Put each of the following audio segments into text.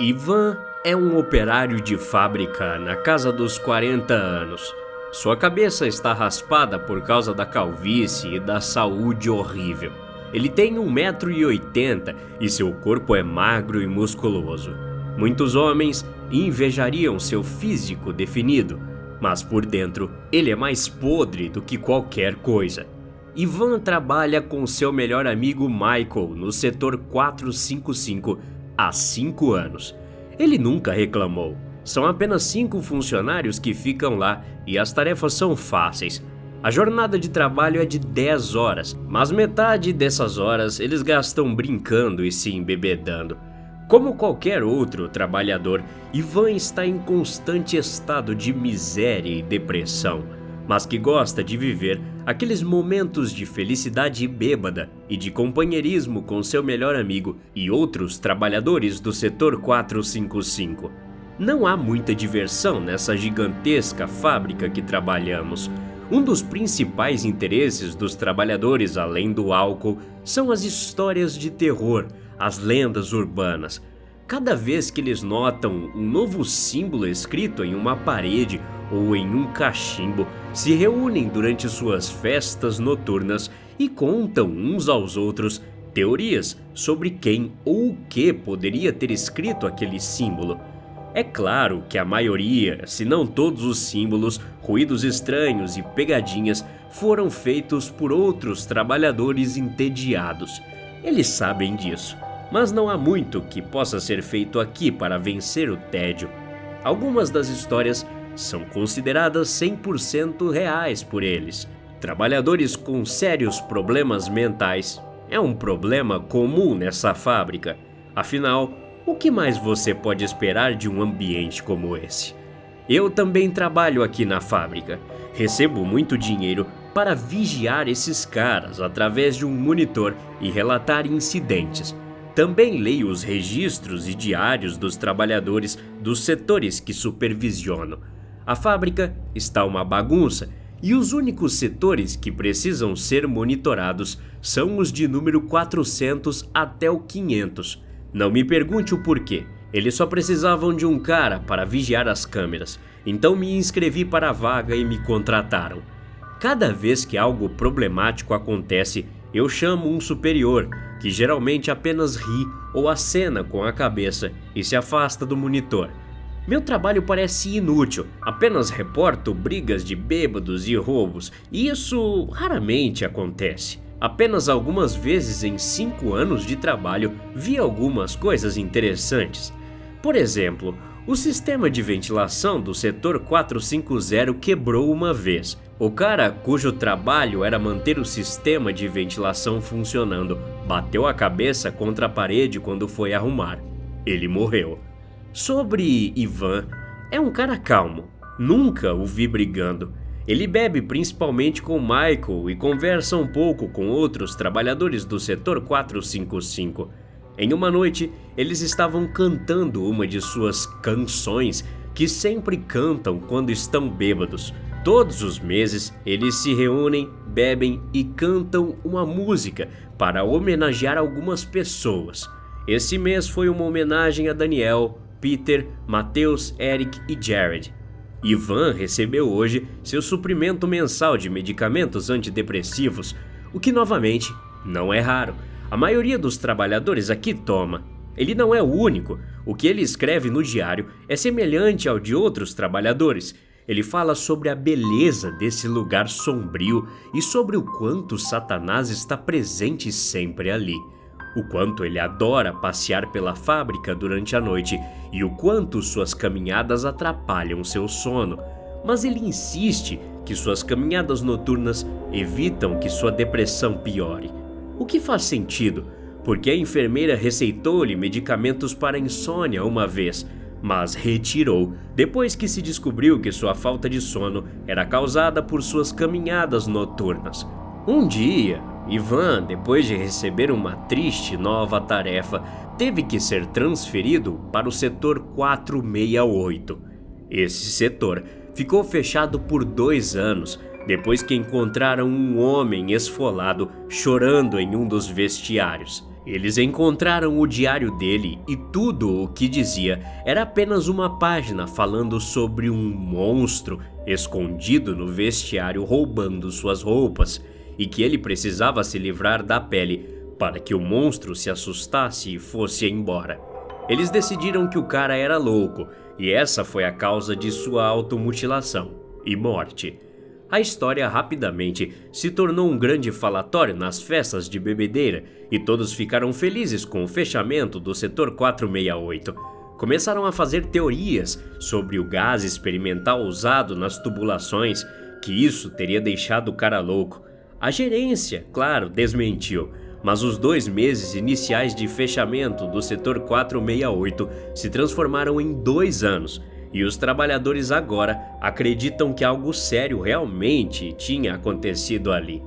Ivan é um operário de fábrica na casa dos 40 anos. Sua cabeça está raspada por causa da calvície e da saúde horrível. Ele tem 1,80 m e seu corpo é magro e musculoso. Muitos homens invejariam seu físico definido, mas por dentro ele é mais podre do que qualquer coisa. Ivan trabalha com seu melhor amigo Michael no setor 455 há 5 anos. Ele nunca reclamou. São apenas 5 funcionários que ficam lá e as tarefas são fáceis. A jornada de trabalho é de 10 horas, mas metade dessas horas eles gastam brincando e se embebedando. Como qualquer outro trabalhador, Ivan está em constante estado de miséria e depressão, mas que gosta de viver aqueles momentos de felicidade bêbada e de companheirismo com seu melhor amigo e outros trabalhadores do setor 455. Não há muita diversão nessa gigantesca fábrica que trabalhamos. Um dos principais interesses dos trabalhadores, além do álcool, são as histórias de terror, as lendas urbanas. Cada vez que eles notam um novo símbolo escrito em uma parede ou em um cachimbo, se reúnem durante suas festas noturnas e contam uns aos outros teorias sobre quem ou o que poderia ter escrito aquele símbolo. É claro que a maioria, se não todos os símbolos, ruídos estranhos e pegadinhas foram feitos por outros trabalhadores entediados. Eles sabem disso, mas não há muito que possa ser feito aqui para vencer o tédio. Algumas das histórias são consideradas 100% reais por eles. Trabalhadores com sérios problemas mentais é um problema comum nessa fábrica. Afinal, o que mais você pode esperar de um ambiente como esse? Eu também trabalho aqui na fábrica. Recebo muito dinheiro para vigiar esses caras através de um monitor e relatar incidentes. Também leio os registros e diários dos trabalhadores dos setores que supervisiono. A fábrica está uma bagunça e os únicos setores que precisam ser monitorados são os de número 400 até o 500. Não me pergunte o porquê, eles só precisavam de um cara para vigiar as câmeras, então me inscrevi para a vaga e me contrataram. Cada vez que algo problemático acontece, eu chamo um superior, que geralmente apenas ri ou acena com a cabeça e se afasta do monitor. Meu trabalho parece inútil, apenas reporto brigas de bêbados e roubos, e isso raramente acontece. Apenas algumas vezes em 5 anos de trabalho vi algumas coisas interessantes. Por exemplo, o sistema de ventilação do setor 450 quebrou uma vez. O cara cujo trabalho era manter o sistema de ventilação funcionando bateu a cabeça contra a parede quando foi arrumar. Ele morreu. Sobre Ivan, é um cara calmo. Nunca o vi brigando. Ele bebe principalmente com Michael e conversa um pouco com outros trabalhadores do setor 455. Em uma noite, eles estavam cantando uma de suas canções que sempre cantam quando estão bêbados. Todos os meses, eles se reúnem, bebem e cantam uma música para homenagear algumas pessoas. Esse mês foi uma homenagem a Daniel, Peter, Matheus, Eric e Jared. Ivan recebeu hoje seu suprimento mensal de medicamentos antidepressivos, o que novamente não é raro. A maioria dos trabalhadores aqui toma. Ele não é o único. O que ele escreve no diário é semelhante ao de outros trabalhadores. Ele fala sobre a beleza desse lugar sombrio e sobre o quanto Satanás está presente sempre ali. O quanto ele adora passear pela fábrica durante a noite e o quanto suas caminhadas atrapalham seu sono. Mas ele insiste que suas caminhadas noturnas evitam que sua depressão piore. O que faz sentido, porque a enfermeira receitou-lhe medicamentos para insônia uma vez, mas retirou depois que se descobriu que sua falta de sono era causada por suas caminhadas noturnas. Um dia, Ivan, depois de receber uma triste nova tarefa, teve que ser transferido para o setor 468. Esse setor ficou fechado por 2 anos, depois que encontraram um homem esfolado chorando em um dos vestiários. Eles encontraram o diário dele e tudo o que dizia era apenas uma página falando sobre um monstro escondido no vestiário roubando suas roupas e que ele precisava se livrar da pele para que o monstro se assustasse e fosse embora. Eles decidiram que o cara era louco e essa foi a causa de sua automutilação e morte. A história rapidamente se tornou um grande falatório nas festas de bebedeira e todos ficaram felizes com o fechamento do setor 468. Começaram a fazer teorias sobre o gás experimental usado nas tubulações, que isso teria deixado o cara louco. A gerência, claro, desmentiu, mas os 2 meses iniciais de fechamento do setor 468 se transformaram em 2 anos. E os trabalhadores agora acreditam que algo sério realmente tinha acontecido ali.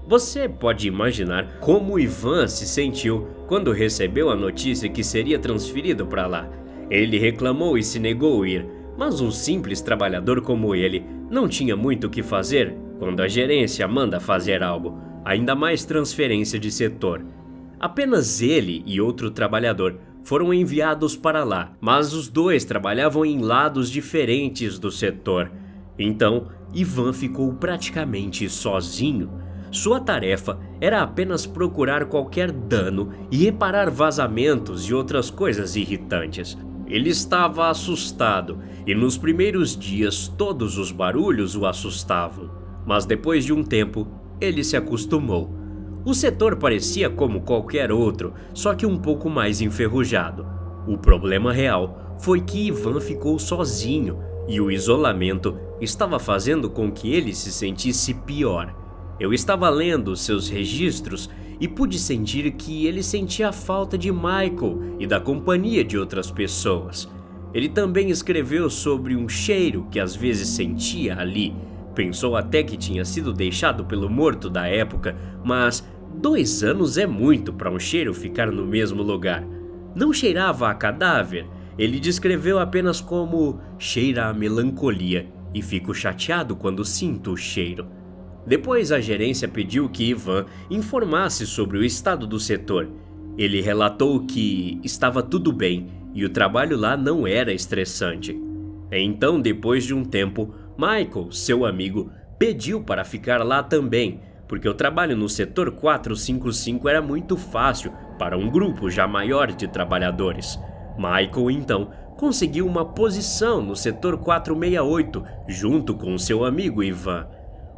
Você pode imaginar como Ivan se sentiu quando recebeu a notícia que seria transferido para lá. Ele reclamou e se negou a ir, mas um simples trabalhador como ele não tinha muito o que fazer quando a gerência manda fazer algo, ainda mais transferência de setor. Apenas ele e outro trabalhador foram enviados para lá, mas os 2 trabalhavam em lados diferentes do setor. Então, Ivan ficou praticamente sozinho. Sua tarefa era apenas procurar qualquer dano e reparar vazamentos e outras coisas irritantes. Ele estava assustado e nos primeiros dias todos os barulhos o assustavam, mas depois de um tempo ele se acostumou. O setor parecia como qualquer outro, só que um pouco mais enferrujado. O problema real foi que Ivan ficou sozinho e o isolamento estava fazendo com que ele se sentisse pior. Eu estava lendo seus registros e pude sentir que ele sentia a falta de Michael e da companhia de outras pessoas. Ele também escreveu sobre um cheiro que às vezes sentia ali. Pensou até que tinha sido deixado pelo morto da época, mas 2 anos é muito para um cheiro ficar no mesmo lugar. Não cheirava a cadáver, ele descreveu apenas como cheira a melancolia e fico chateado quando sinto o cheiro. Depois a gerência pediu que Ivan informasse sobre o estado do setor. Ele relatou que estava tudo bem e o trabalho lá não era estressante. Então, depois de um tempo, Michael, seu amigo, pediu para ficar lá também, porque o trabalho no setor 455 era muito fácil para um grupo já maior de trabalhadores. Michael, então, conseguiu uma posição no setor 468, junto com seu amigo Ivan.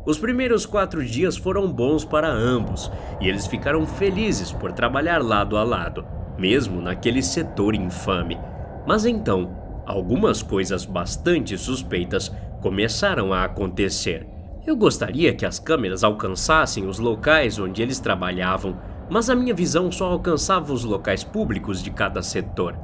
Os primeiros 4 dias foram bons para ambos, e eles ficaram felizes por trabalhar lado a lado, mesmo naquele setor infame. Mas então, algumas coisas bastante suspeitas começaram a acontecer. Eu gostaria que as câmeras alcançassem os locais onde eles trabalhavam, mas a minha visão só alcançava os locais públicos de cada setor.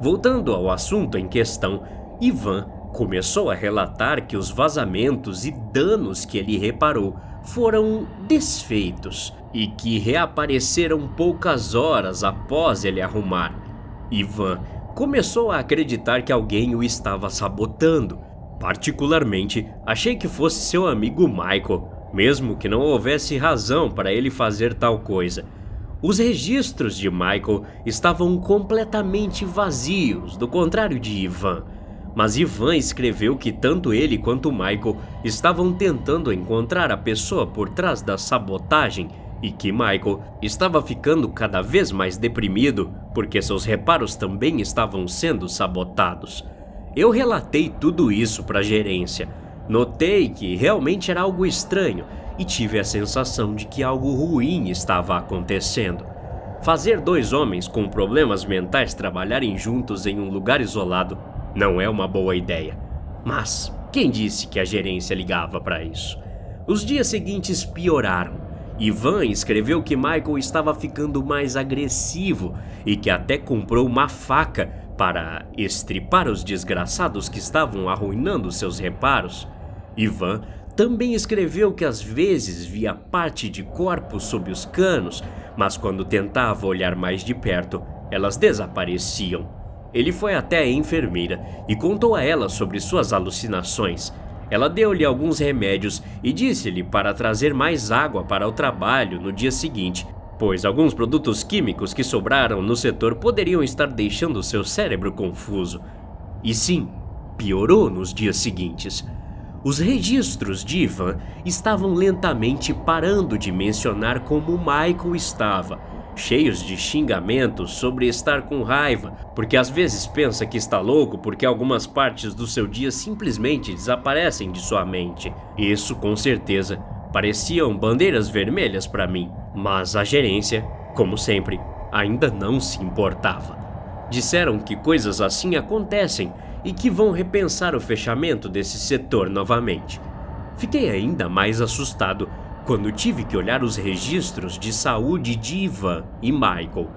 Voltando ao assunto em questão, Ivan começou a relatar que os vazamentos e danos que ele reparou foram desfeitos e que reapareceram poucas horas após ele arrumar. Ivan começou a acreditar que alguém o estava sabotando. Particularmente, achei que fosse seu amigo Michael, mesmo que não houvesse razão para ele fazer tal coisa. Os registros de Michael estavam completamente vazios, do contrário de Ivan. Mas Ivan escreveu que tanto ele quanto Michael estavam tentando encontrar a pessoa por trás da sabotagem e que Michael estava ficando cada vez mais deprimido porque seus reparos também estavam sendo sabotados. Eu relatei tudo isso para a gerência. Notei que realmente era algo estranho e tive a sensação de que algo ruim estava acontecendo. Fazer 2 homens com problemas mentais trabalharem juntos em um lugar isolado não é uma boa ideia. Mas quem disse que a gerência ligava para isso? Os dias seguintes pioraram. Ivan escreveu que Michael estava ficando mais agressivo e que até comprou uma faca para estripar os desgraçados que estavam arruinando seus reparos. Ivan também escreveu que às vezes via parte de corpos sob os canos, mas quando tentava olhar mais de perto, elas desapareciam. Ele foi até a enfermeira e contou a ela sobre suas alucinações. Ela deu-lhe alguns remédios e disse-lhe para trazer mais água para o trabalho no dia seguinte. pois alguns produtos químicos que sobraram no setor poderiam estar deixando seu cérebro confuso. E sim, piorou nos dias seguintes. Os registros de Ivan estavam lentamente parando de mencionar como Michael estava, cheios de xingamentos sobre estar com raiva, porque às vezes pensa que está louco porque algumas partes do seu dia simplesmente desaparecem de sua mente. Isso, com certeza, pareciam bandeiras vermelhas para mim, mas a gerência, como sempre, ainda não se importava. Disseram que coisas assim acontecem e que vão repensar o fechamento desse setor novamente. Fiquei ainda mais assustado quando tive que olhar os registros de saúde de Ivan e Michael.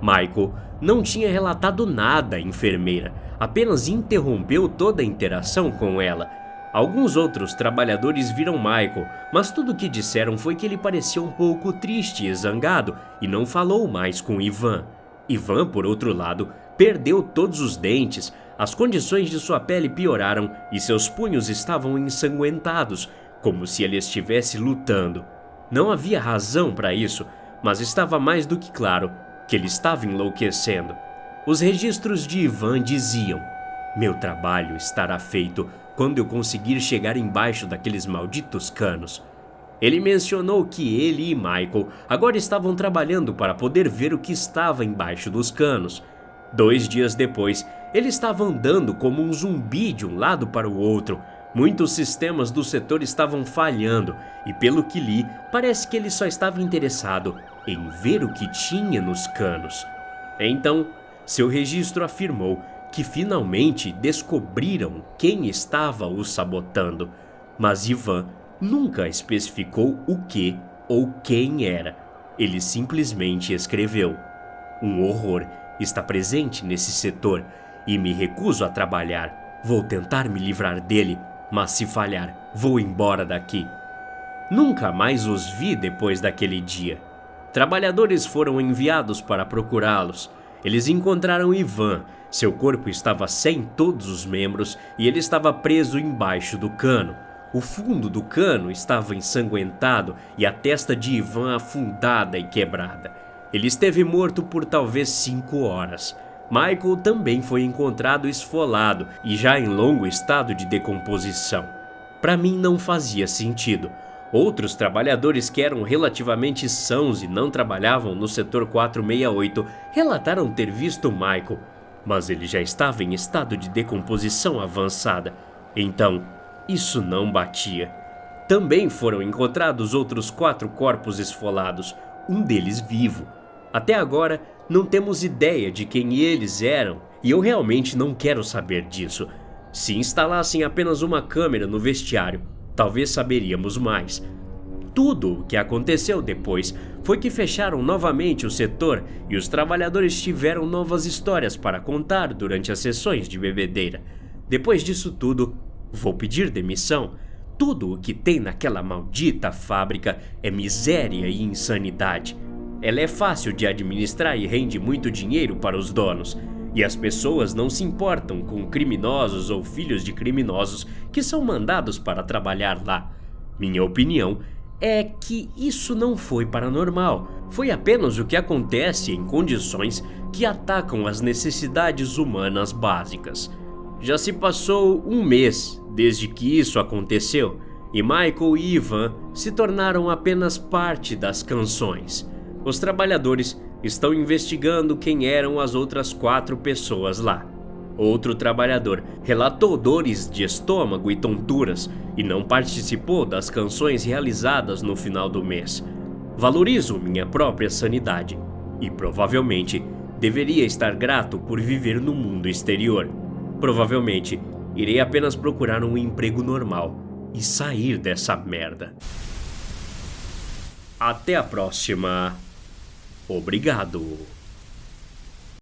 Michael não tinha relatado nada à enfermeira, apenas interrompeu toda a interação com ela. Alguns outros trabalhadores viram Michael, mas tudo o que disseram foi que ele parecia um pouco triste e zangado e não falou mais com Ivan. Ivan, por outro lado, perdeu todos os dentes, as condições de sua pele pioraram e seus punhos estavam ensanguentados, como se ele estivesse lutando. Não havia razão para isso, mas estava mais do que claro que ele estava enlouquecendo. Os registros de Ivan diziam: "Meu trabalho estará feito quando eu conseguir chegar embaixo daqueles malditos canos." Ele mencionou que ele e Michael agora estavam trabalhando para poder ver o que estava embaixo dos canos. 2 dias depois, ele estava andando como um zumbi de um lado para o outro. Muitos sistemas do setor estavam falhando e, pelo que li, parece que ele só estava interessado em ver o que tinha nos canos. Então, seu registro afirmou que finalmente descobriram quem estava o sabotando, mas Ivan nunca especificou o que ou quem era. Ele simplesmente escreveu: "Um horror está presente nesse setor e me recuso a trabalhar. Vou tentar me livrar dele, mas se falhar, vou embora daqui." Nunca mais os vi depois daquele dia. Trabalhadores foram enviados para procurá-los. Eles encontraram Ivan. Seu corpo estava sem todos os membros e ele estava preso embaixo do cano. O fundo do cano estava ensanguentado e a testa de Ivan afundada e quebrada. Ele esteve morto por talvez 5 horas. Michael também foi encontrado esfolado e já em longo estado de decomposição. Para mim não fazia sentido. Outros trabalhadores que eram relativamente sãos e não trabalhavam no setor 468 relataram ter visto Michael, mas ele já estava em estado de decomposição avançada. Então, isso não batia. Também foram encontrados outros 4 corpos esfolados, um deles vivo. Até agora, não temos ideia de quem eles eram e eu realmente não quero saber disso. Se instalassem apenas uma câmera no vestiário, talvez saberíamos mais. Tudo o que aconteceu depois foi que fecharam novamente o setor e os trabalhadores tiveram novas histórias para contar durante as sessões de bebedeira. Depois disso tudo, vou pedir demissão. Tudo o que tem naquela maldita fábrica é miséria e insanidade. Ela é fácil de administrar e rende muito dinheiro para os donos. E as pessoas não se importam com criminosos ou filhos de criminosos que são mandados para trabalhar lá. Minha opinião é que isso não foi paranormal. Foi apenas o que acontece em condições que atacam as necessidades humanas básicas. Já se passou 1 mês desde que isso aconteceu e Michael e Ivan se tornaram apenas parte das canções. Os trabalhadores estão investigando quem eram as outras 4 pessoas lá. Outro trabalhador relatou dores de estômago e tonturas e não participou das canções realizadas no final do mês. Valorizo minha própria sanidade e provavelmente deveria estar grato por viver no mundo exterior. Provavelmente irei apenas procurar um emprego normal e sair dessa merda. Até a próxima. Obrigado.